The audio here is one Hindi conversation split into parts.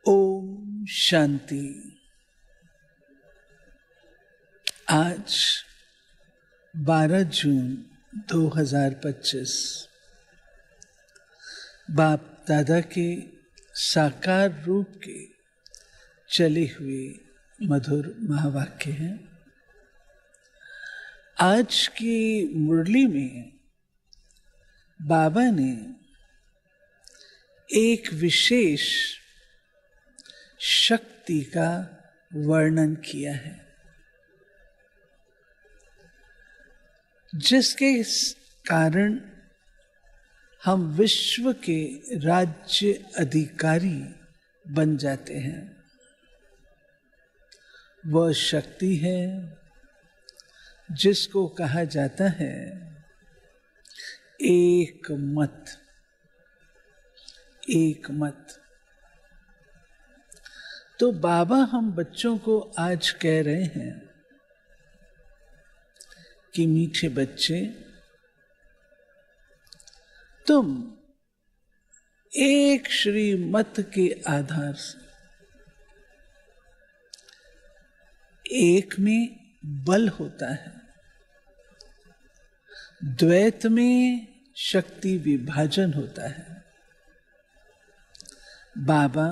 ओम शांति। आज 12 जून 2025 बाप दादा के साकार रूप के चले हुए मधुर महावाक्य हैं। आज की मुरली में बाबा ने एक विशेष शक्ति का वर्णन किया है, जिसके कारण हम विश्व के राज्य अधिकारी बन जाते हैं। वह शक्ति है जिसको कहा जाता है एक मत। एक मत। तो बाबा हम बच्चों को आज कह रहे हैं कि मीठे बच्चे, तुम एक श्रीमत के आधार से एक में बल होता है, द्वैत में शक्ति विभाजन होता है। बाबा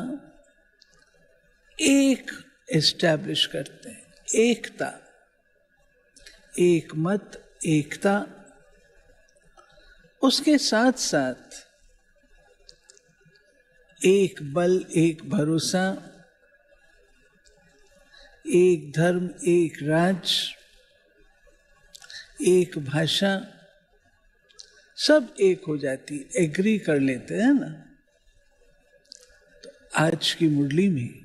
एक एस्टैब्लिश करते हैं, एकता, एक मत, एकता। उसके साथ साथ एक बल, एक भरोसा, एक धर्म, एक राज, एक भाषा, सब एक हो जाती, एग्री कर लेते हैं ना। तो आज की मुरली में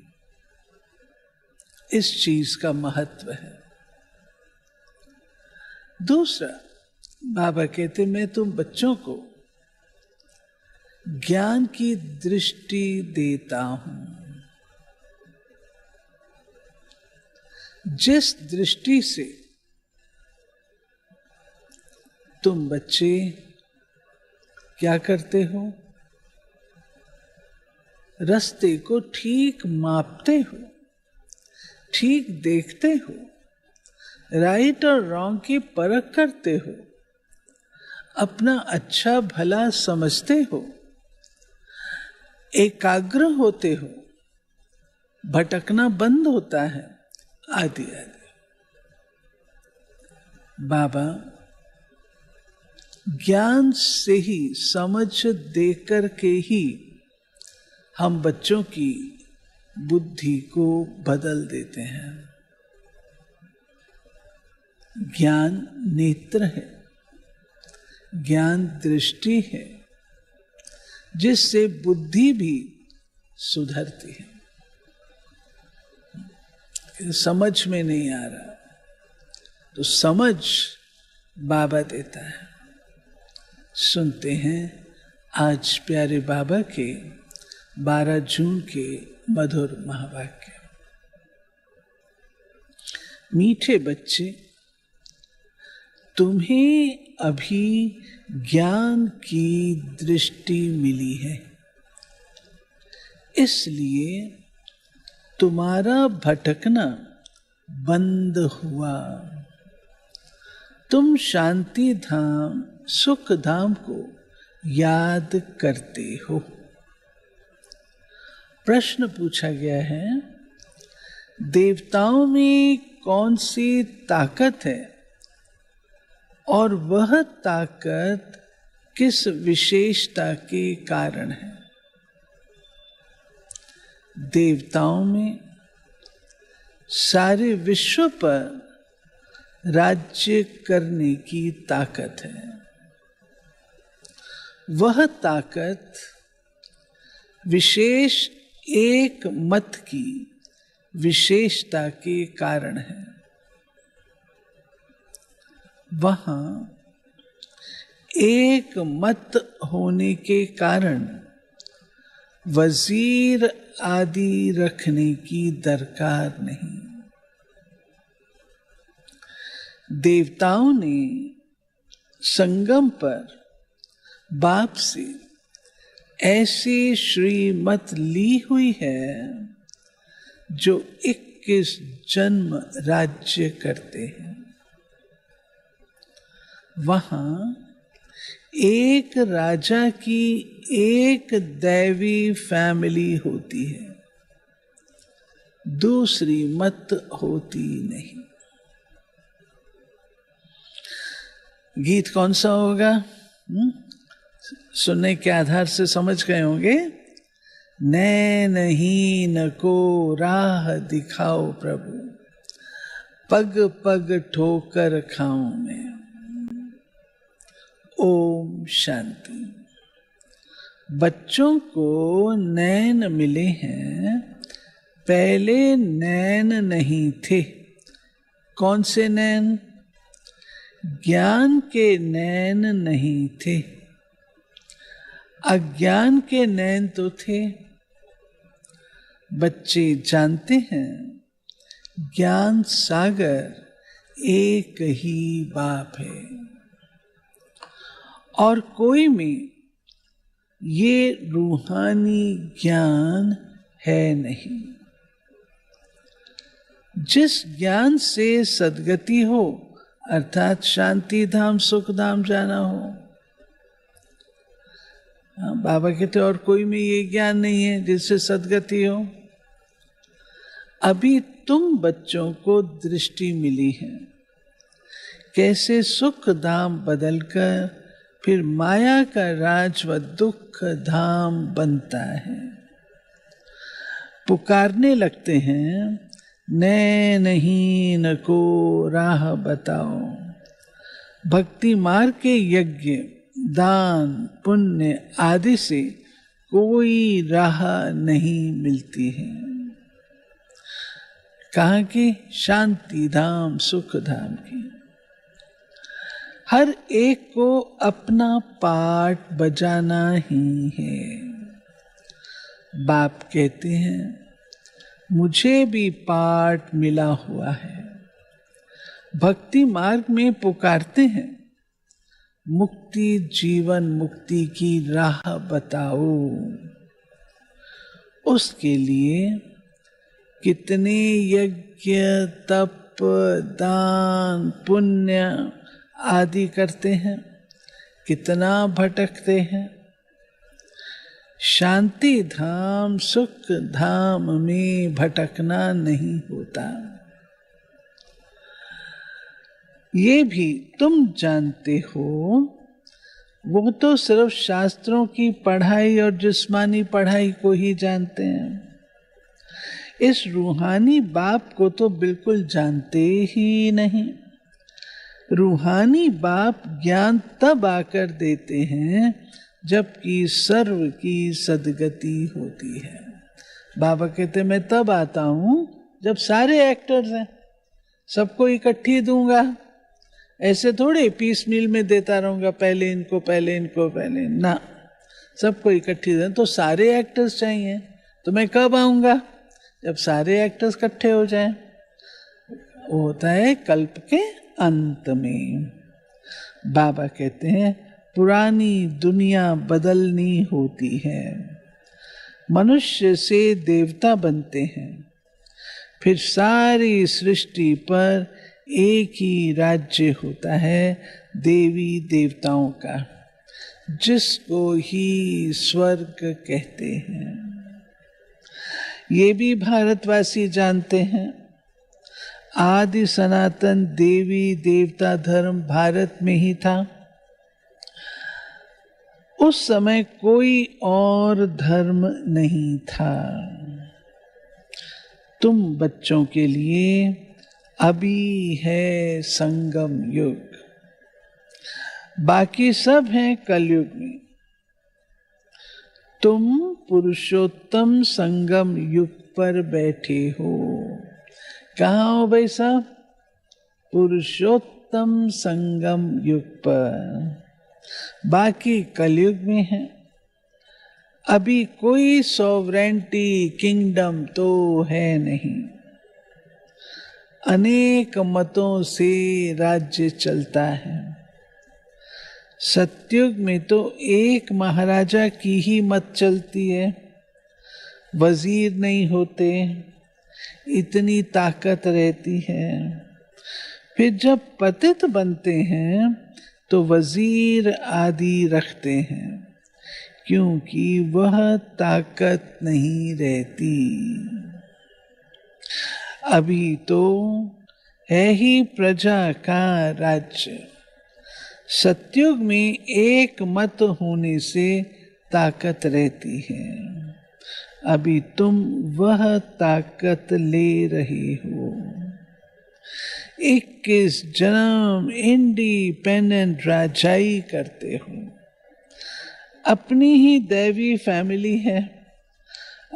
इस चीज का महत्व है। दूसरा, बाबा कहते मैं तुम बच्चों को ज्ञान की दृष्टि देता हूं। जिस दृष्टि से तुम बच्चे क्या करते हो, रास्ते को ठीक मापते हो, ठीक देखते हो, राइट और रॉन्ग की परख करते हो, अपना अच्छा भला समझते हो, एकाग्र होते हो, भटकना बंद होता है, आदि आदि। बाबा ज्ञान से ही, समझ देकर के ही हम बच्चों की बुद्धि को बदल देते हैं। ज्ञान नेत्र है, ज्ञान दृष्टि है, जिससे बुद्धि भी सुधरती है। समझ में नहीं आ रहा तो समझ बाबा देता है। सुनते हैं आज प्यारे बाबा के 12 जून के मधुर महावाक्य। मीठे बच्चे, तुम्हें अभी ज्ञान की दृष्टि मिली है, इसलिए तुम्हारा भटकना बंद हुआ। तुम शांति धाम, सुख धाम को याद करते हो। प्रश्न पूछा गया है, देवताओं में कौन सी ताकत है और वह ताकत किस विशेषता के कारण है? देवताओं में सारे विश्व पर राज्य करने की ताकत है। वह ताकत विशेष एक मत की विशेषता के कारण है। वहां एक मत होने के कारण वजीर आदि रखने की दरकार नहीं। देवताओं ने संगम पर बाप से ऐसी श्रीमत ली हुई है जो 21 जन्म राज्य करते हैं। वहां एक राजा की एक दैवी फैमिली होती है, दूसरी मत होती नहीं। गीत कौन सा होगा? सुनने के आधार से समझ गए होंगे। नैनहीन को राह दिखाओ प्रभु, पग पग ठोकर खाऊं मैं। ओम शांति। बच्चों को नैन मिले हैं, पहले नैन नहीं थे। कौन से नैन? ज्ञान के नैन नहीं थे, अज्ञान के नैन तो थे। बच्चे जानते हैं ज्ञान सागर एक ही बाप है, और कोई में ये रूहानी ज्ञान है नहीं। जिस ज्ञान से सद्गति हो, अर्थात शांति धाम सुख धाम जाना हो, बाबा कहते और कोई में ये ज्ञान नहीं है जिससे सद्गति हो। अभी तुम बच्चों को दृष्टि मिली है कैसे सुख धाम बदलकर फिर माया का राज व दुख धाम बनता है। पुकारने लगते हैं, नैनहीन को राह बताओ। भक्ति मार्ग के यज्ञ दान पुण्य आदि से कोई राह नहीं मिलती है। कहाँ की? शांति धाम सुख धाम की। हर एक को अपना पार्ट बजाना ही है। बाप कहते हैं मुझे भी पार्ट मिला हुआ है। भक्ति मार्ग में पुकारते हैं, मुक्ति जीवन मुक्ति की राह बताओ। उसके लिए कितने यज्ञ तप दान पुण्य आदि करते हैं, कितना भटकते हैं। शांति धाम सुख धाम में भटकना नहीं होता। ये भी तुम जानते हो, वो तो सिर्फ शास्त्रों की पढ़ाई और जिस्मानी पढ़ाई को ही जानते हैं। इस रूहानी बाप को तो बिल्कुल जानते ही नहीं। रूहानी बाप ज्ञान तब आकर देते हैं जबकि सर्व की सद्गति होती है। बाबा कहते मैं तब आता हूं जब सारे एक्टर्स हैं, सबको इकट्ठी दूंगा। ऐसे थोड़े पीस मील में देता रहूंगा, पहले इनको पहले इनको पहले ना, सबको इकट्ठी दें। तो सारे एक्टर्स चाहिए, तो मैं कब आऊंगा? जब सारे एक्टर्स इकट्ठे हो जाएं। वो होता है कल्प के अंत में। बाबा कहते हैं पुरानी दुनिया बदलनी होती है, मनुष्य से देवता बनते हैं, फिर सारी सृष्टि पर एक ही राज्य होता है देवी देवताओं का, जिसको ही स्वर्ग कहते हैं। ये भी भारतवासी जानते हैं। आदि सनातन देवी देवता धर्म भारत में ही था। उस समय कोई और धर्म नहीं था। तुम बच्चों के लिए अभी है संगम युग, बाकी सब हैं कलयुग में। तुम पुरुषोत्तम संगम युग पर बैठे हो। कहाँ हो भाई साहब? पुरुषोत्तम संगम युग पर, बाकी कलयुग में है। अभी कोई सॉवरेंटी किंगडम तो है नहीं। अनेक मतों से राज्य चलता है। सतयुग में तो एक महाराजा की ही मत चलती है, वजीर नहीं होते, इतनी ताकत रहती है। फिर जब पतित बनते हैं तो वजीर आदि रखते हैं, क्योंकि वह ताकत नहीं रहती। अभी तो है ही प्रजा का राज्य। सतयुग में एक मत होने से ताकत रहती है। अभी तुम वह ताकत ले रहे हो। 21 जन्म इंडिपेंडेंट राजाई करते हो, अपनी ही दैवी फैमिली है।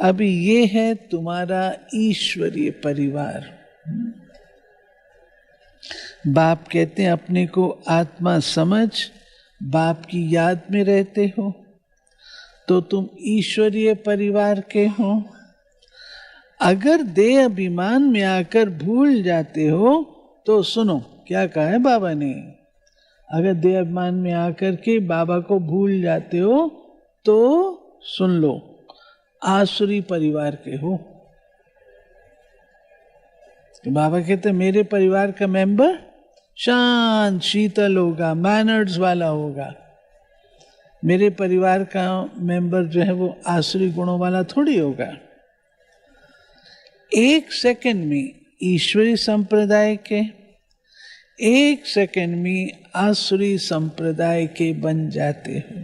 अभी ये है तुम्हारा ईश्वरीय परिवार। बाप कहते हैं अपने को आत्मा समझ, बाप की याद में रहते हो तो तुम ईश्वरीय परिवार के हो। अगर देह अभिमान में आकर भूल जाते हो तो सुनो क्या कहा है बाबा ने। अगर देह अभिमान में आकर के बाबा को भूल जाते हो तो सुन लो, आसुरी परिवार के हो। तो बाबा कहते मेरे परिवार का मेंबर शांत शीतल होगा, मैनर्स वाला होगा। मेरे परिवार का मेंबर जो है वो आसुरी गुणों वाला थोड़ी होगा। 1 सेकंड में ईश्वरी संप्रदाय के, 1 सेकंड में आसुरी संप्रदाय के बन जाते हो।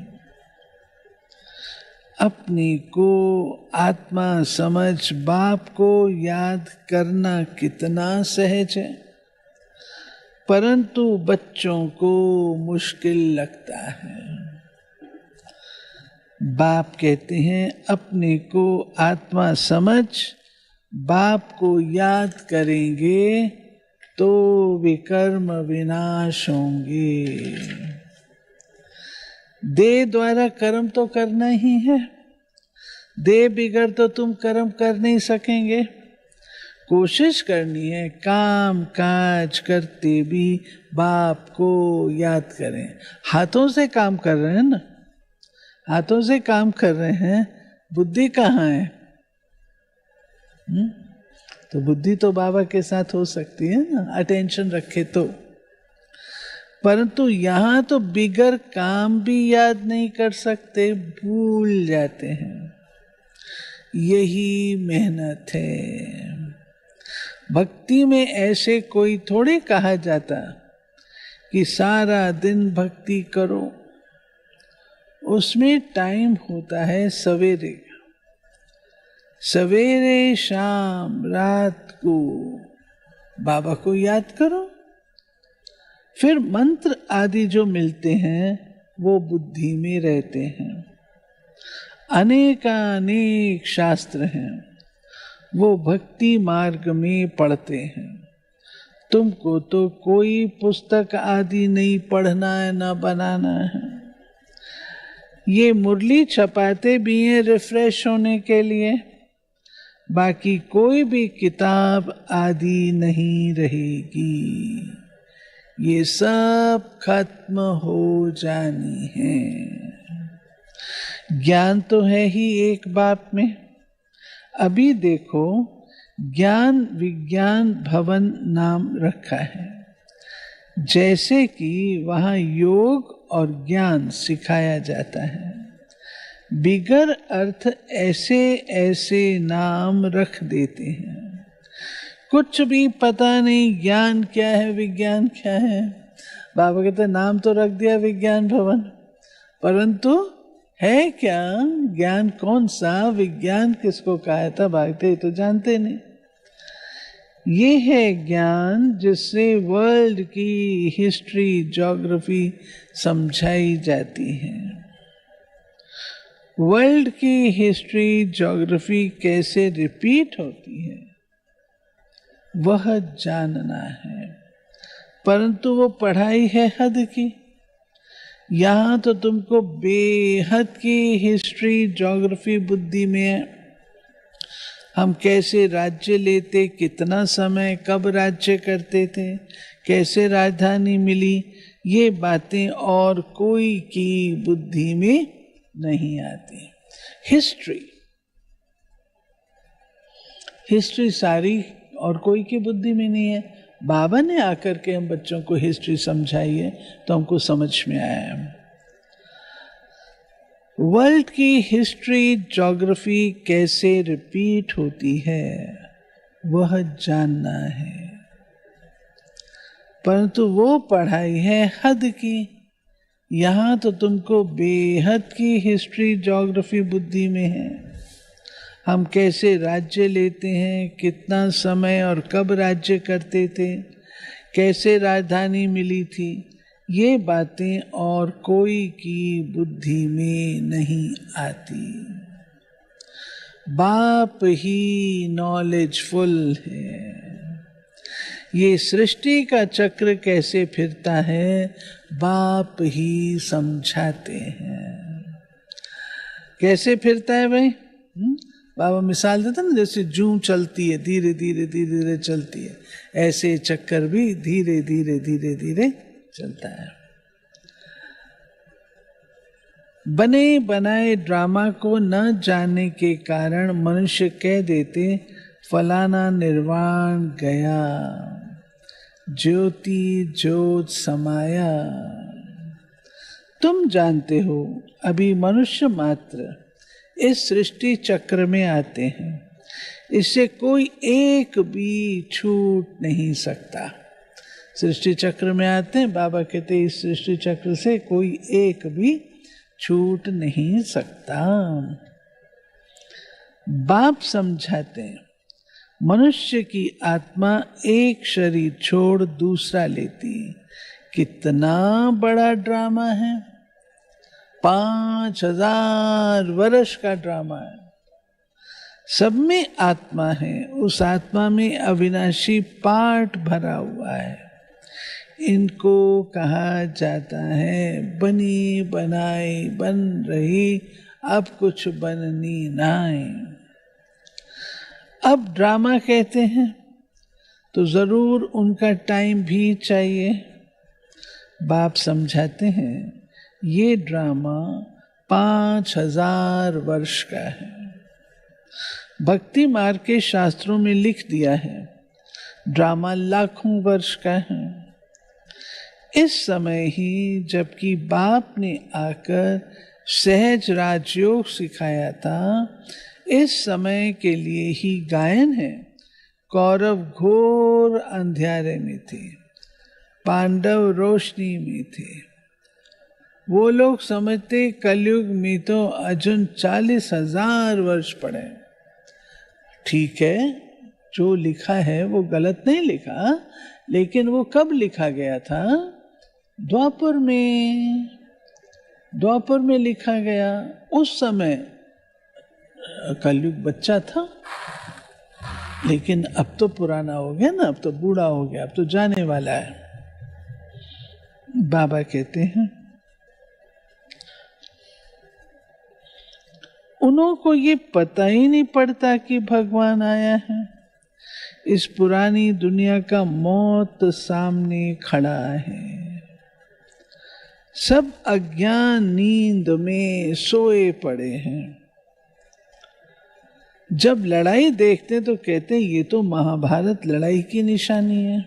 अपने को आत्मा समझ बाप को याद करना कितना सहज है, परंतु बच्चों को मुश्किल लगता है। बाप कहते हैं अपने को आत्मा समझ बाप को याद करेंगे तो विकर्म विनाश होंगे। देह द्वारा कर्म तो करना ही है, देह बिगड़ तो तुम कर्म कर नहीं सकेंगे। कोशिश करनी है काम काज करते भी बाप को याद करें। हाथों से काम कर रहे हैं ना, हाथों से काम कर रहे हैं, बुद्धि कहाँ है? तो बुद्धि तो बाबा के साथ हो सकती है ना, अटेंशन रखे तो। परंतु यहाँ तो बिगर काम भी याद नहीं कर सकते, भूल जाते हैं। यही मेहनत है। भक्ति में ऐसे कोई थोड़ी कहा जाता कि सारा दिन भक्ति करो। उसमें टाइम होता है सवेरे, सवेरे शाम रात को बाबा को याद करो। फिर मंत्र आदि जो मिलते हैं वो बुद्धि में रहते हैं। अनेकानेक शास्त्र हैं, वो भक्ति मार्ग में पढ़ते हैं। तुमको तो कोई पुस्तक आदि नहीं पढ़ना है ना बनाना है। ये मुरली छपाते भी हैं रिफ्रेश होने के लिए, बाकी कोई भी किताब आदि नहीं रहेगी। ये सब खत्म हो जानी है। ज्ञान तो है ही एक बाप में। अभी देखो ज्ञान विज्ञान भवन नाम रखा है, जैसे कि वहाँ योग और ज्ञान सिखाया जाता है। बिगर अर्थ ऐसे ऐसे नाम रख देते हैं, कुछ भी पता नहीं ज्ञान क्या है विज्ञान क्या है। बाबा कहते नाम तो रख दिया विज्ञान भवन, परंतु है क्या ज्ञान? कौन सा विज्ञान किसको कहा था भागते तो जानते नहीं। ये है ज्ञान जिससे वर्ल्ड की हिस्ट्री ज्योग्राफी समझाई जाती है। वर्ल्ड की हिस्ट्री ज्योग्राफी कैसे रिपीट होती है वह जानना है, परंतु वो पढ़ाई है हद की। यहाँ तो तुमको बेहद की हिस्ट्री ज्योग्राफी बुद्धि में है। हम कैसे राज्य लेते, कितना समय, कब राज्य करते थे, कैसे राजधानी मिली, ये बातें और कोई की बुद्धि में नहीं आती। हिस्ट्री सारी और कोई की बुद्धि में नहीं है। बाबा ने आकर के हम बच्चों को हिस्ट्री समझाई है तो हमको समझ में आया। वर्ल्ड की हिस्ट्री, ज्योग्राफी कैसे रिपीट होती है वह जानना है, परंतु वो पढ़ाई है हद की। यहाँ तो तुमको बेहद की हिस्ट्री, ज्योग्राफी बुद्धि में है। हम कैसे राज्य लेते हैं, कितना समय और कब राज्य करते थे, कैसे राजधानी मिली थी, ये बातें और कोई की बुद्धि में नहीं आती। बाप ही नॉलेजफुल है। ये सृष्टि का चक्र कैसे फिरता है बाप ही समझाते हैं। कैसे फिरता है भाई? बाबा मिसाल देता ना, जैसे जूं चलती है, धीरे धीरे धीरे धीरे चलती है, ऐसे चक्कर भी धीरे धीरे धीरे धीरे चलता है। बने बनाए ड्रामा को न जानने के कारण मनुष्य कह देते फलाना निर्वाण गया, ज्योति ज्योत समाया। तुम जानते हो अभी मनुष्य मात्र इस सृष्टि चक्र में आते हैं, इससे कोई एक भी छूट नहीं सकता। सृष्टि चक्र में आते हैं, बाबा कहते हैं इस सृष्टि चक्र से कोई एक भी छूट नहीं सकता। बाप समझाते हैं मनुष्य की आत्मा एक शरीर छोड़ दूसरा लेती। कितना बड़ा ड्रामा है, 5000 वर्ष का ड्रामा है। सब में आत्मा है, उस आत्मा में अविनाशी पार्ट भरा हुआ है। इनको कहा जाता है बनी बनाई बन रही, अब कुछ बननी नाई। अब ड्रामा कहते हैं तो जरूर उनका टाइम भी चाहिए। बाप समझाते हैं ये ड्रामा 5000 वर्ष का है। भक्ति मार्ग के शास्त्रों में लिख दिया है ड्रामा लाखों वर्ष का है। इस समय ही जबकि बाप ने आकर सहज राजयोग सिखाया था, इस समय के लिए ही गायन है। कौरव घोर अंधेरे में थे, पांडव रोशनी में थे। वो लोग समझते कलयुग में तो अर्जुन 40,000 वर्ष पड़े। ठीक है, जो लिखा है वो गलत नहीं लिखा, लेकिन वो कब लिखा गया था? द्वापर में लिखा गया। उस समय कलयुग बच्चा था, लेकिन अब तो पुराना हो गया ना, अब तो बूढ़ा हो गया, अब तो जाने वाला है। बाबा कहते हैं उनको ये पता ही नहीं पड़ता कि भगवान आया है। इस पुरानी दुनिया का मौत सामने खड़ा है। सब अज्ञान नींद में सोए पड़े हैं। जब लड़ाई देखते तो कहते हैं ये तो महाभारत लड़ाई की निशानी है,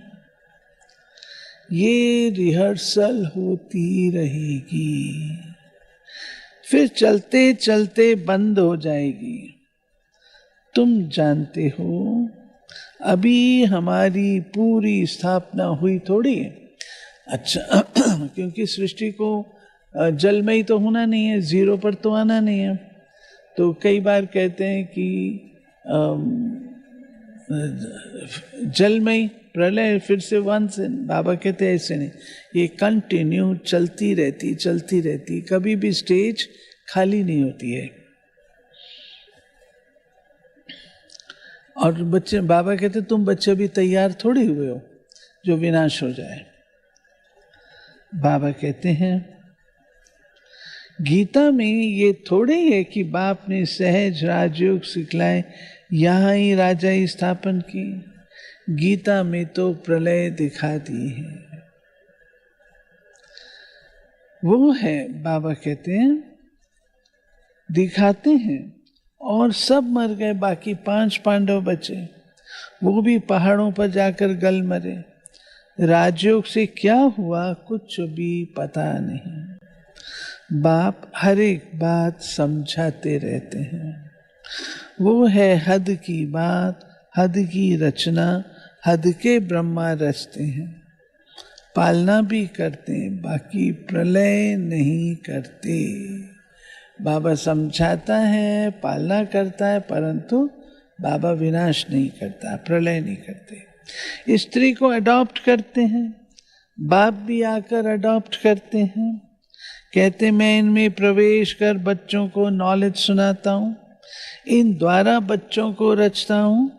ये रिहर्सल होती रहेगी, फिर चलते चलते बंद हो जाएगी। तुम जानते हो अभी हमारी पूरी स्थापना हुई थोड़ी है। अच्छा क्योंकि सृष्टि को जलमयी तो होना नहीं है, जीरो पर तो आना नहीं है। तो कई बार कहते हैं कि जलमयी प्रलय फिर से वंश। बाबा कहते हैं ऐसे नहीं, ये कंटिन्यू चलती रहती, कभी भी स्टेज खाली नहीं होती है। और बच्चे, बाबा कहते तुम बच्चे अभी तैयार थोड़ी हुए हो जो विनाश हो जाए। बाबा कहते हैं गीता में ये थोड़े है कि बाप ने सहज राजयोग सिखलाए, यहाँ ही राजा ही स्थापन की। गीता में तो प्रलय दिखा दी है। वो है, बाबा कहते हैं, दिखाते हैं, और सब मर गए, बाकी 5 पांडव बचे, वो भी पहाड़ों पर जाकर गल मरे। राजयोग से क्या हुआ कुछ भी पता नहीं। बाप हर एक बात समझाते रहते हैं। वो है हद की बात, हद की रचना, हद के ब्रह्मा रचते हैं। पालना भी करते हैं, बाकी प्रलय नहीं करते। बाबा समझाता है, पालना करता है, परंतु बाबा विनाश नहीं करता, प्रलय नहीं करते। स्त्री को अडॉप्ट करते हैं, बाप भी आकर अडॉप्ट करते हैं, कहते मैं इनमें प्रवेश कर बच्चों को नॉलेज सुनाता हूँ, इन द्वारा बच्चों को रचता हूँ।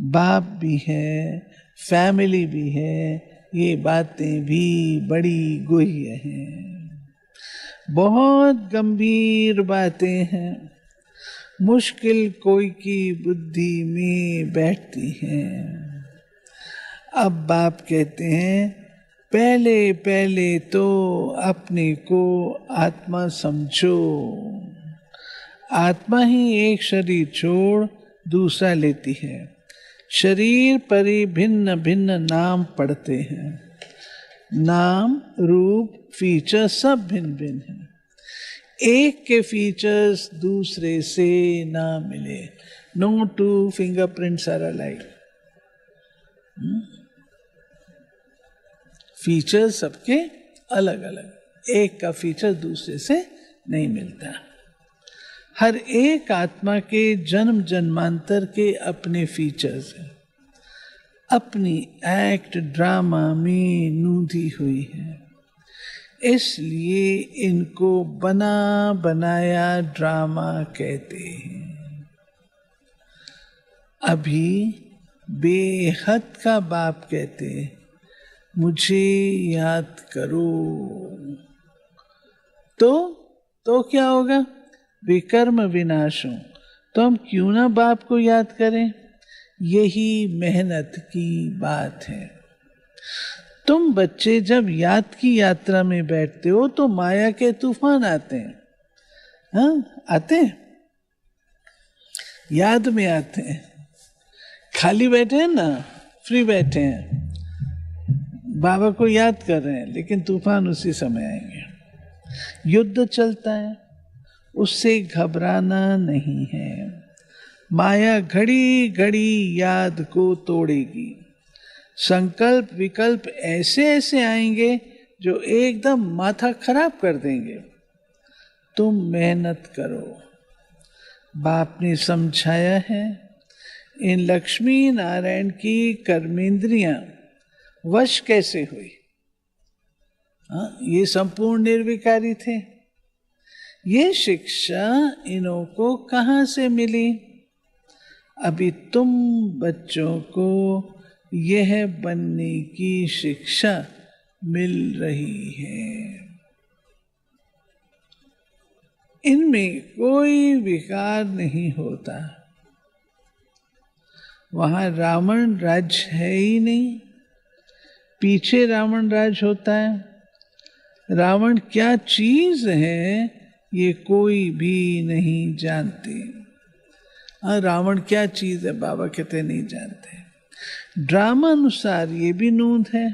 बाप भी है, फैमिली भी है, ये बातें भी बड़ी गुह्य हैं, बहुत गंभीर बातें हैं, मुश्किल कोई की बुद्धि में बैठती हैं। अब बाप कहते हैं पहले पहले तो अपने को आत्मा समझो। आत्मा ही एक शरीर छोड़ दूसरा लेती है। शरीर पर ही भिन्न भिन्न नाम पड़ते हैं, नाम रूप फीचर सब भिन्न भिन्न हैं। एक के फीचर्स दूसरे से ना मिले। No two fingerprints are alike. Features सबके अलग अलग, एक का फीचर दूसरे से नहीं मिलता। हर एक आत्मा के जन्म जन्मांतर के अपने फीचर्स हैं, अपनी एक्ट ड्रामा में नूंधी हुई है, इसलिए इनको बना बनाया ड्रामा कहते हैं। अभी बेहद का बाप कहते मुझे याद करो, तो क्या होगा? विकर्म विनाश हो। तो हम क्यों ना बाप को याद करें? यही मेहनत की बात है। तुम बच्चे जब याद की यात्रा में बैठते हो तो माया के तूफान आते हैं। हाँ, आते हैं, याद में आते हैं। खाली बैठे हैं ना, फ्री बैठे हैं, बाबा को याद कर रहे हैं, लेकिन तूफान उसी समय आएंगे। युद्ध चलता है, उससे घबराना नहीं है। माया घड़ी घड़ी याद को तोड़ेगी। संकल्प विकल्प ऐसे ऐसे आएंगे जो एकदम माथा खराब कर देंगे। तुम मेहनत करो। बाप ने समझाया है, इन लक्ष्मी नारायण की कर्मेंद्रियां वश कैसे हुई। ये संपूर्ण निर्विकारी थे। ये शिक्षा इन्हों को कहाँ से मिली? अभी तुम बच्चों को यह बनने की शिक्षा मिल रही है। इनमें कोई विकार नहीं होता। वहां रावण राज है ही नहीं, पीछे रावण राज होता है। रावण क्या चीज है ये कोई भी नहीं जानते। रावण क्या चीज है बाबा कहते नहीं जानते। ड्रामा अनुसार ये भी नूंद है।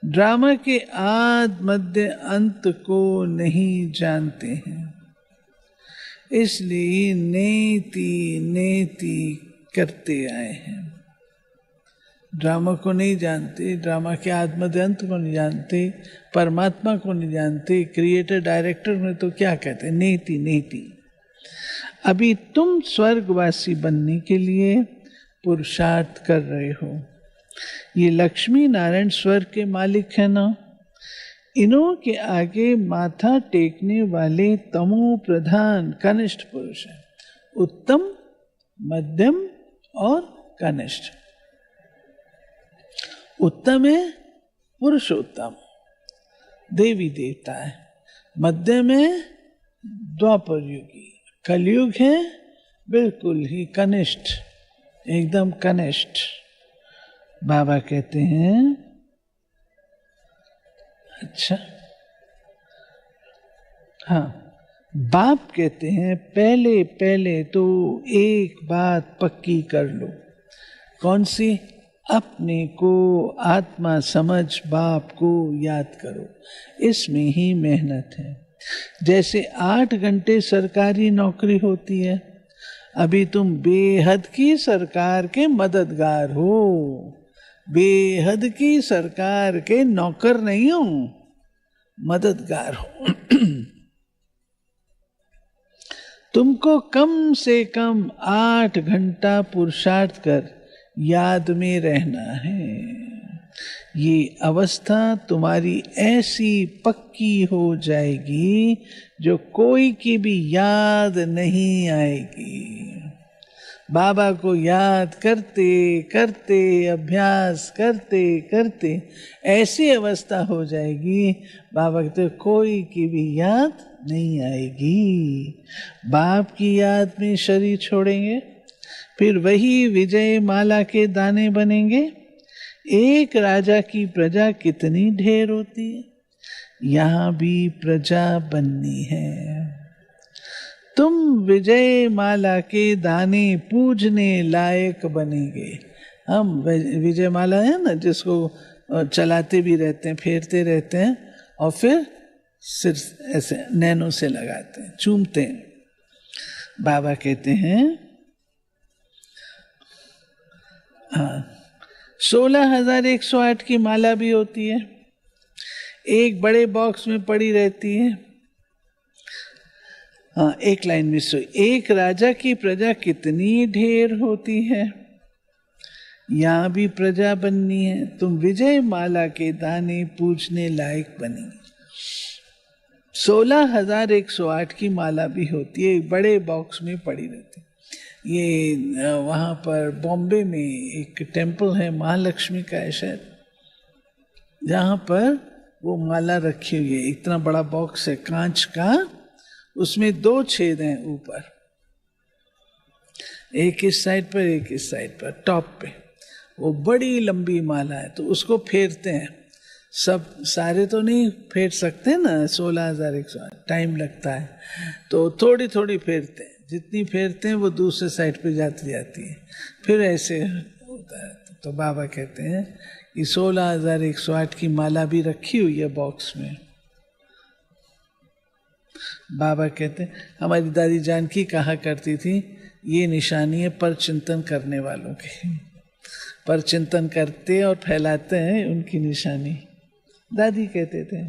ड्रामा के आद मध्य अंत को नहीं जानते हैं, इसलिए नेति नेति करते आए हैं। ड्रामा को नहीं जानते, ड्रामा के आद मध्य अंत को नहीं जानते, परमात्मा को नहीं जानते, क्रिएटर डायरेक्टर में तो क्या कहते हैं, नेति नेति। अभी तुम स्वर्गवासी बनने के लिए पुरुषार्थ कर रहे हो। ये लक्ष्मी नारायण स्वर्ग के मालिक है ना, इन्हों के आगे माथा टेकने वाले तमो प्रधान कनिष्ठ पुरुष है। उत्तम, मध्यम और कनिष्ठ। उत्तम है पुरुषोत्तम, देवी देवता है। मध्यम है द्वापर युगी, कलयुग है बिल्कुल ही कनिष्ठ, एकदम कनिष्ठ। बाबा कहते हैं अच्छा हाँ, बाप कहते हैं पहले पहले तो एक बात पक्की कर लो। कौन सी? अपने को आत्मा समझ बाप को याद करो, इसमें ही मेहनत है। जैसे 8 घंटे सरकारी नौकरी होती है, अभी तुम बेहद की सरकार के मददगार हो, बेहद की सरकार के नौकर नहीं हो, मददगार हो। तुमको कम से कम 8 घंटा पुरुषार्थ कर याद में रहना है। ये अवस्था तुम्हारी ऐसी पक्की हो जाएगी जो कोई की भी याद नहीं आएगी। बाबा को याद करते करते, अभ्यास करते करते ऐसी अवस्था हो जाएगी, बाबा कहते कोई की भी याद नहीं आएगी। बाप की याद में शरीर छोड़ेंगे, फिर वही विजय माला के दाने बनेंगे। एक राजा की प्रजा कितनी ढेर होती है, यहाँ भी प्रजा बननी है। तुम विजय माला के दाने पूजने लायक बनेंगे। हम विजय माला है ना, जिसको चलाते भी रहते हैं, फेरते रहते हैं और फिर सिर्फ ऐसे नैनों से लगाते हैं, चूमते हैं। बाबा कहते हैं हाँ, 16,108 की माला भी होती है, एक बड़े बॉक्स में पड़ी रहती है। हाँ, एक लाइन में सो, एक राजा की प्रजा कितनी ढेर होती है, यहाँ भी प्रजा बननी है। तुम विजय माला के दाने पूजने लायक बनेंगे। 16,108 की माला भी होती है, एक बड़े बॉक्स में पड़ी रहती है। ये वहाँ पर बॉम्बे में एक टेम्पल है, महालक्ष्मी का है शायद, जहाँ पर वो माला रखी हुई है। इतना बड़ा बॉक्स है कांच का, उसमें 2 छेद हैं ऊपर, एक इस साइड पर एक इस साइड पर, टॉप पे। वो बड़ी लंबी माला है, तो उसको फेरते हैं सब, सारे तो नहीं फेर सकते ना, 16,108 टाइम लगता है, तो थोड़ी थोड़ी फेरते हैं। जितनी फेरते हैं वो दूसरे साइड पे जाती जाती है, फिर ऐसे होता है। तो बाबा कहते हैं कि 16,108 की माला भी रखी हुई है बॉक्स में। बाबा कहते हैं, हमारी दादी जानकी कहा करती थी, ये निशानी है पर चिंतन करने वालों की, पर चिंतन करते और फैलाते हैं उनकी निशानी, दादी कहते थे।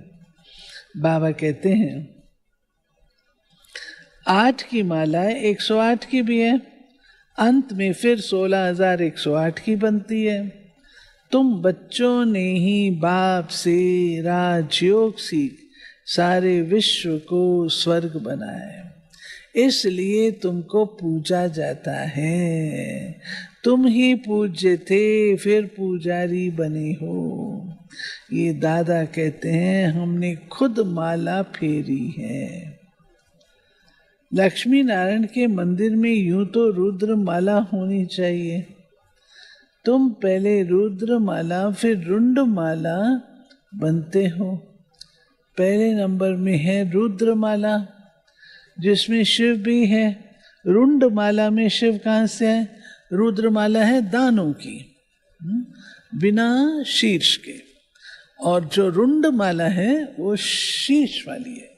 बाबा कहते हैं 8 की माला 108 की भी है, अंत में फिर 16,108 की बनती है। तुम बच्चों ने ही बाप से राजयोग सीख सारे विश्व को स्वर्ग बनाया, इसलिए तुमको पूजा जाता है। तुम ही पूज्य थे, फिर पुजारी बने हो। ये दादा कहते हैं हमने खुद माला फेरी है। लक्ष्मी नारायण के मंदिर में यूं तो रुद्र माला होनी चाहिए। तुम पहले रुद्र माला फिर रुंड माला बनते हो। पहले नंबर में है रुद्र माला, जिसमें शिव भी है। रुंड माला में शिव कहाँ से है? रुद्र माला है दानों की, बिना शीर्ष के, और जो रुंड माला है वो शीर्ष वाली है।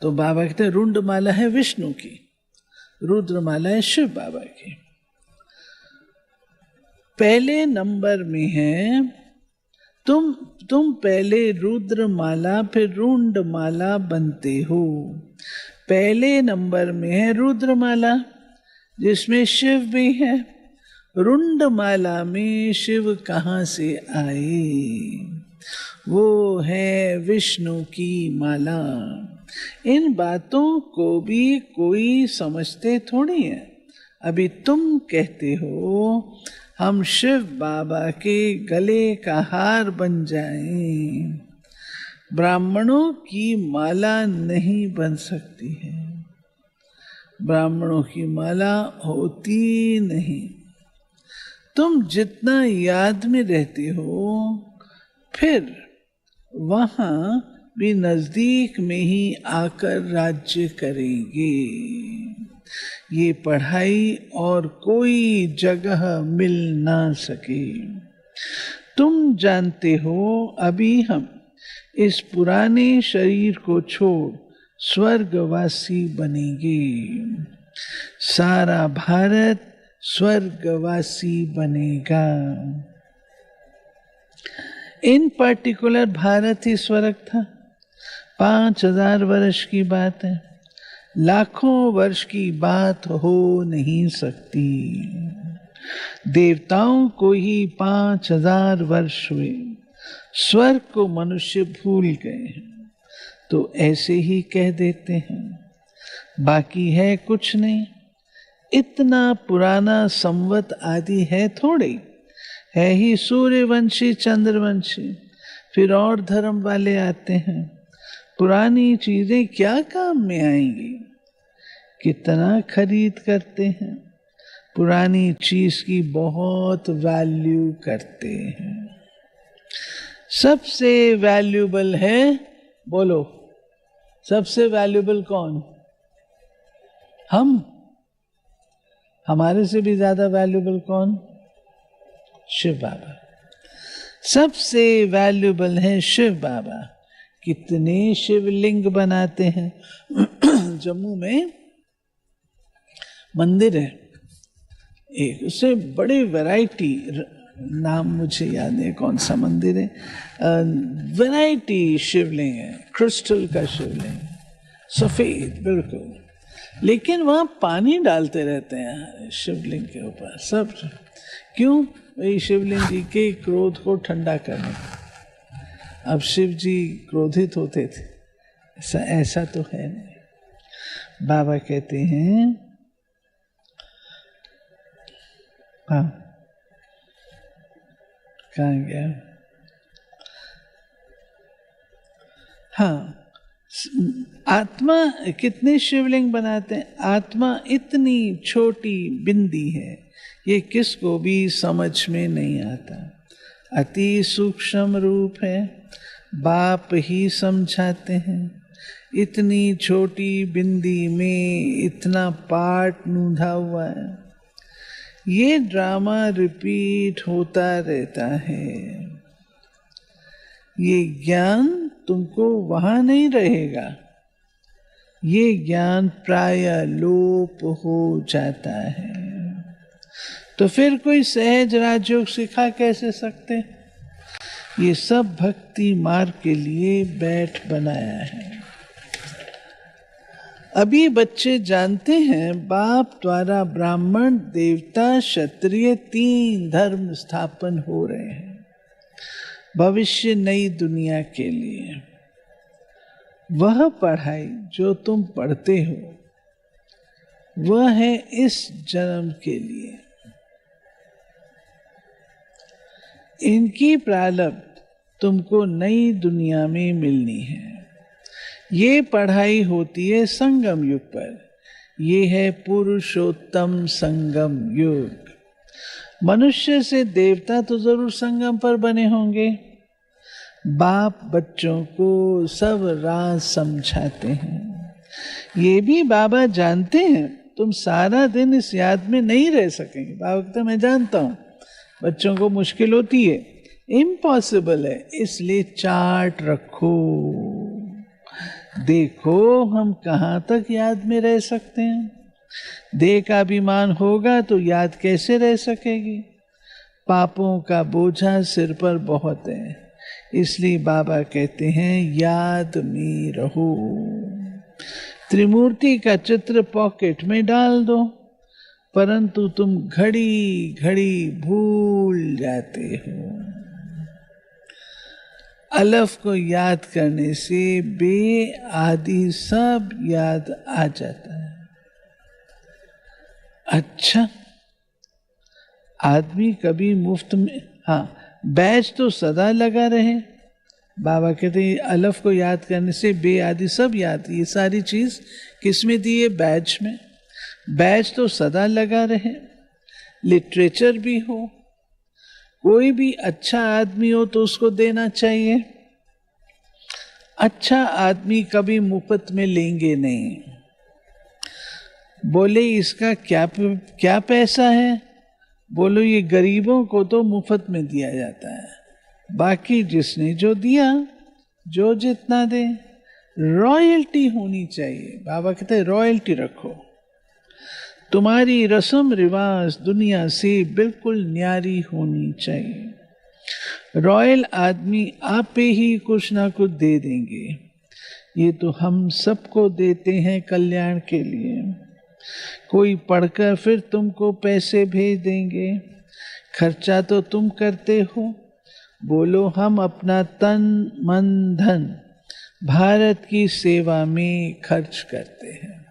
तो बाबा कहते हैं रुंड माला है विष्णु की, रुद्र माला है शिव बाबा की। पहले नंबर में है तुम पहले रुद्र माला फिर रुंड माला बनते हो। पहले नंबर में है रुद्र माला, जिसमें शिव भी है। रुंड माला में शिव कहाँ से आए? वो है विष्णु की माला। इन बातों को भी कोई समझते थोड़ी है। अभी तुम कहते हो हम शिव बाबा के गले का हार बन जाएं। ब्राह्मणों की माला नहीं बन सकती है, ब्राह्मणों की माला होती नहीं। तुम जितना याद में रहते हो, फिर वहाँ भी नजदीक में ही आकर राज्य करेंगे। ये पढ़ाई और कोई जगह मिल ना सके। तुम जानते हो अभी हम इस पुराने शरीर को छोड़ स्वर्गवासी बनेंगे। सारा भारत स्वर्गवासी बनेगा। इन पर्टिकुलर भारत ही स्वर्ग था। 5000 वर्ष की बात है, लाखों वर्ष की बात हो नहीं सकती। देवताओं को ही 5000 वर्ष हुए, स्वर्ग को मनुष्य भूल गए हैं, तो ऐसे ही कह देते हैं। बाकी है कुछ नहीं। इतना पुराना संवत आदि है थोड़े, है ही सूर्यवंशी चंद्रवंशी, फिर और धर्म वाले आते हैं। पुरानी चीजें क्या काम में आएंगी? कितना खरीद करते हैं, पुरानी चीज की बहुत वैल्यू करते हैं। सबसे वैल्यूबल है, बोलो सबसे वैल्यूबल कौन? हम। हमारे से भी ज्यादा वैल्यूबल कौन? शिव बाबा। सबसे वैल्यूबल है शिव बाबा। कितने शिवलिंग बनाते हैं। जम्मू में मंदिर है एक, उससे बड़ी वैरायटी, नाम मुझे याद नहीं कौन सा मंदिर है, वैरायटी शिवलिंग है, क्रिस्टल का शिवलिंग, सफेद बिल्कुल, लेकिन वहाँ पानी डालते रहते हैं शिवलिंग के ऊपर सब। क्यों? वही शिवलिंग जी के क्रोध को ठंडा करने। अब शिव जी क्रोधित होते थे, ऐसा तो है नहीं। बाबा कहते हैं, हाँ कहाँ गया? हाँ, आत्मा कितने शिवलिंग बनाते हैं? आत्मा इतनी छोटी बिंदी है, ये किसको भी समझ में नहीं आता। अति सूक्ष्म रूप है, बाप ही समझाते हैं। इतनी छोटी बिंदी में इतना पार्ट नूंधा हुआ है। ये ड्रामा रिपीट होता रहता है। ये ज्ञान तुमको वहां नहीं रहेगा, ये ज्ञान प्राय लोप हो जाता है। तो फिर कोई सहज राजयोग सिखा कैसे सकते? ये सब भक्ति मार्ग के लिए बैठ बनाया है। अभी बच्चे जानते हैं बाप द्वारा ब्राह्मण, देवता, क्षत्रिय 3 धर्म स्थापन हो रहे हैं भविष्य नई दुनिया के लिए। वह पढ़ाई जो तुम पढ़ते हो वह है इस जन्म के लिए। इनकी प्रारब्ध तुमको नई दुनिया में मिलनी है। ये पढ़ाई होती है संगम युग पर। ये है पुरुषोत्तम संगम युग। मनुष्य से देवता तो जरूर संगम पर बने होंगे। बाप बच्चों को सब राज समझाते हैं। ये भी बाबा जानते हैं तुम सारा दिन इस याद में नहीं रह सकेंगे। बाबा कहते मैं जानता हूं बच्चों को मुश्किल होती है, इम्पॉसिबल है, इसलिए चार्ट रखो, देखो हम कहाँ तक याद में रह सकते हैं। देह का अभिमान होगा तो याद कैसे रह सकेगी। पापों का बोझा सिर पर बहुत है, इसलिए बाबा कहते हैं याद में रहो। त्रिमूर्ति का चित्र पॉकेट में डाल दो, परंतु तुम घड़ी घड़ी भूल जाते हो। अलफ को याद करने से बे आदि सब याद आ जाता है। अच्छा, आदमी कभी मुफ्त में, हाँ बैच तो सदा लगा रहे। बाबा कहते हैं अलफ को याद करने से बे आदि सब याद। ये सारी चीज किसमें दी है? बैच में। बैच तो सदा लगा रहे। लिटरेचर भी हो, कोई भी अच्छा आदमी हो तो उसको देना चाहिए। अच्छा आदमी कभी मुफ्त में लेंगे नहीं। बोले इसका क्या पैसा है? बोलो ये गरीबों को तो मुफ्त में दिया जाता है, बाकी जिसने जो दिया, जो जितना दे। रॉयल्टी होनी चाहिए। बाबा कहते हैं रॉयल्टी रखो। तुम्हारी रस्म रिवाज दुनिया से बिल्कुल न्यारी होनी चाहिए। रॉयल आदमी आप ही कुछ ना कुछ दे देंगे। ये तो हम सबको देते हैं कल्याण के लिए। कोई पढ़कर फिर तुमको पैसे भेज देंगे। खर्चा तो तुम करते हो। बोलो हम अपना तन मन धन भारत की सेवा में खर्च करते हैं।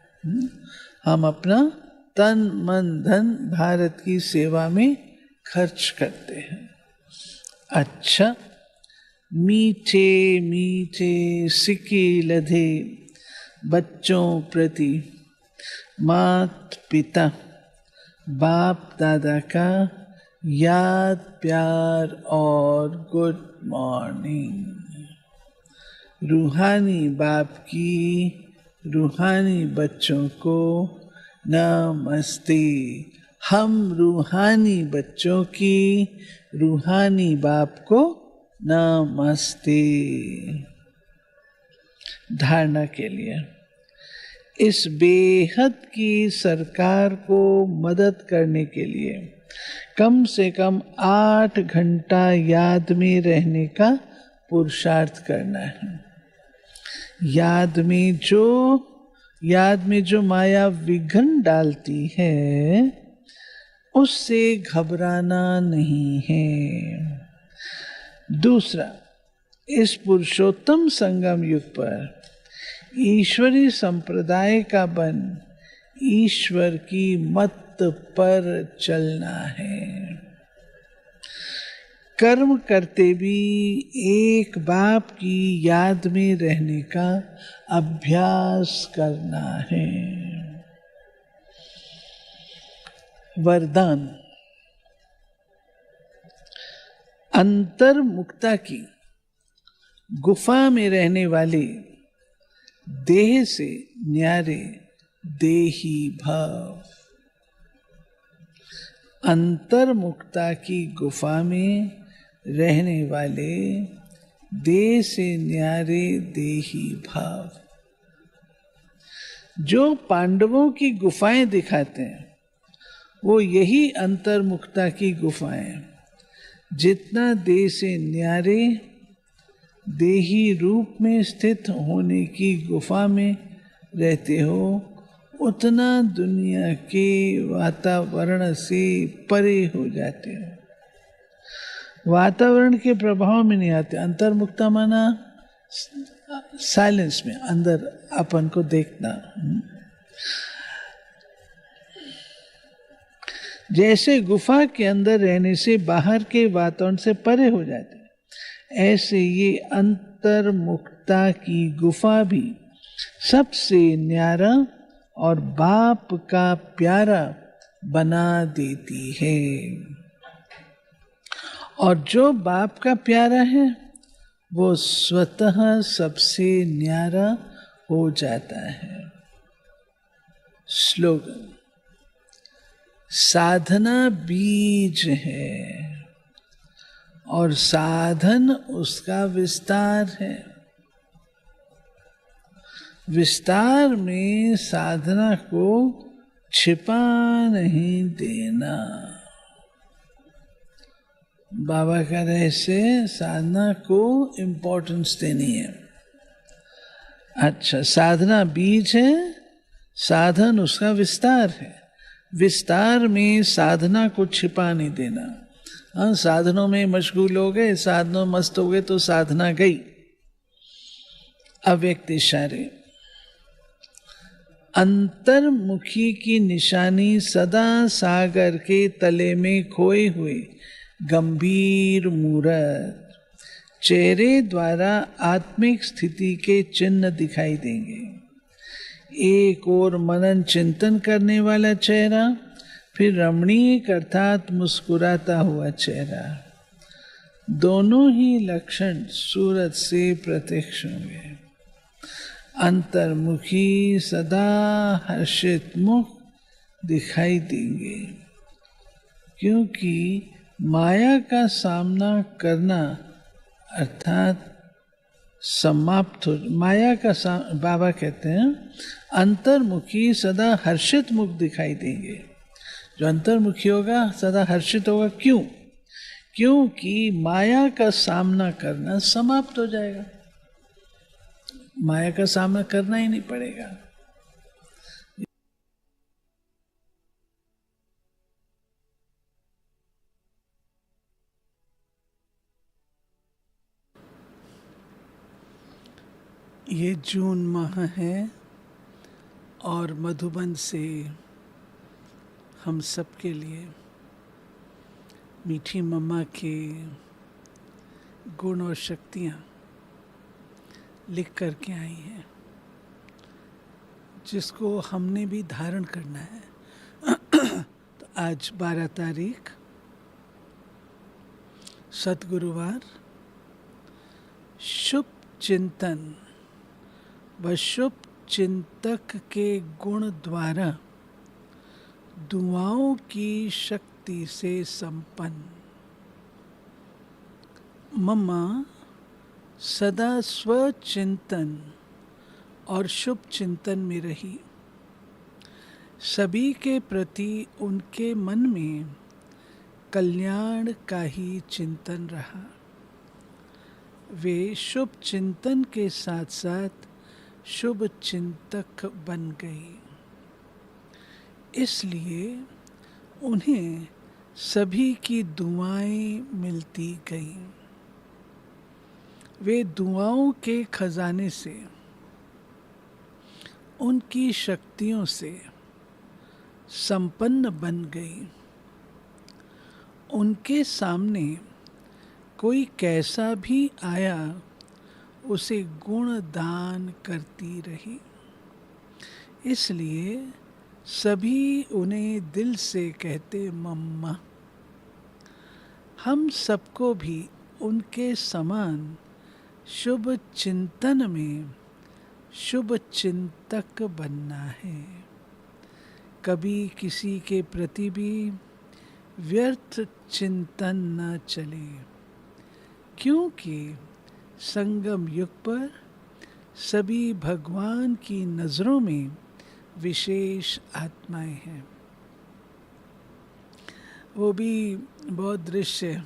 हम अपना तन मन धन भारत की सेवा में खर्च करते हैं। अच्छा, मीठे मीठे सिक्के लधे बच्चों प्रति मात पिता बाप दादा का याद प्यार और गुड मॉर्निंग। रूहानी बाप की रूहानी बच्चों को नमस्ते। हम रूहानी बच्चों की रूहानी बाप को नमस्ते। धारणा के लिए इस बेहद की सरकार को मदद करने के लिए कम से कम 8 घंटा याद में रहने का पुरुषार्थ करना है। याद में जो माया विघ्न डालती है उससे घबराना नहीं है। दूसरा, इस पुरुषोत्तम संगम युग पर ईश्वरी संप्रदाय का बन ईश्वर की मत पर चलना है। कर्म करते भी एक बाप की याद में रहने का अभ्यास करना है। वरदान। अंतर्मुक्ता की गुफा में रहने वाले देह से न्यारे देही भाव। अंतर्मुक्ता की गुफा में रहने वाले देह से न्यारे देही भाव। जो पांडवों की गुफाएं दिखाते हैं वो यही अंतर्मुक्ता की गुफाएं। जितना देह से न्यारे देही रूप में स्थित होने की गुफा में रहते हो उतना दुनिया के वातावरण से परे हो जाते हो। वातावरण के प्रभाव में नहीं आते। अंतर्मुक्ता माना साइलेंस में, अंदर अपन को देखना। जैसे गुफा के अंदर रहने से बाहर के वातावरण से परे हो जाते हैं, ऐसे ये अंतर्मुक्ता की गुफा भी सबसे न्यारा और बाप का प्यारा बना देती है। और जो बाप का प्यारा है वो स्वतः सबसे न्यारा हो जाता है। स्लोगन। साधना बीज है और साधन उसका विस्तार है। विस्तार में साधना को छिपा नहीं देना। बाबा का रहस्य साधना को इम्पोर्टेंस देनी है। अच्छा, साधना बीज है, साधन उसका विस्तार है। विस्तार में साधना को छिपा नहीं देना। हाँ, साधनों में मशगूल हो गए, साधनों मस्त हो गए तो साधना गई। अव्यक्त इशारे। अंतर्मुखी की निशानी सदा सागर के तले में खोए हुए गंभीर मूरत चेहरे द्वारा आत्मिक स्थिति के चिन्ह दिखाई देंगे। एक और मनन चिंतन करने वाला चेहरा, फिर रमणीक अर्थात मुस्कुराता हुआ चेहरा। दोनों ही लक्षण सूरत से प्रत्यक्ष होंगे। अंतर्मुखी सदा हर्षित मुख दिखाई देंगे, क्योंकि माया का सामना करना अर्थात समाप्त हो, माया का बाबा कहते हैं अंतर्मुखी सदा हर्षित मुख दिखाई देंगे। जो अंतर्मुखी होगा सदा हर्षित होगा। क्यों? क्योंकि माया का सामना करना समाप्त हो जाएगा, माया का सामना करना ही नहीं पड़ेगा। ये जून माह है और मधुबन से हम सब के लिए मीठी मम्मा के गुण और शक्तियाँ लिख कर के आई हैं, जिसको हमने भी धारण करना है। तो आज 12 तारीख सतगुरुवार, शुभ चिंतन व शुभ चिंतक के गुण द्वारा दुआओं की शक्ति से संपन्न मम्मा सदा स्वचिंतन और शुभ चिंतन में रही। सभी के प्रति उनके मन में कल्याण का ही चिंतन रहा। वे शुभ चिंतन के साथ साथ शुभ चिंतक बन गई, इसलिए उन्हें सभी की दुआएं मिलती गईं। वे दुआओं के खजाने से, उनकी शक्तियों से संपन्न बन गई। उनके सामने कोई कैसा भी आया उसे गुण दान करती रही, इसलिए सभी उन्हें दिल से कहते मम्मा। हम सबको भी उनके समान शुभ चिंतन में शुभ चिंतक बनना है। कभी किसी के प्रति भी व्यर्थ चिंतन न चले, क्योंकि संगम युग पर सभी भगवान की नजरों में विशेष आत्माएं हैं। वो भी बहुत दृश्य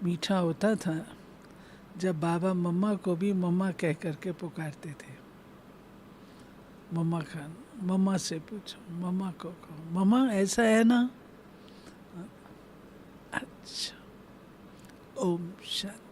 मीठा होता था जब बाबा मम्मा को भी मम्मा कह करके पुकारते थे। मम्मा खान, मम्मा से पूछो, मम्मा को कहो, मम्मा ऐसा है ना? अच्छा, ओम शांति।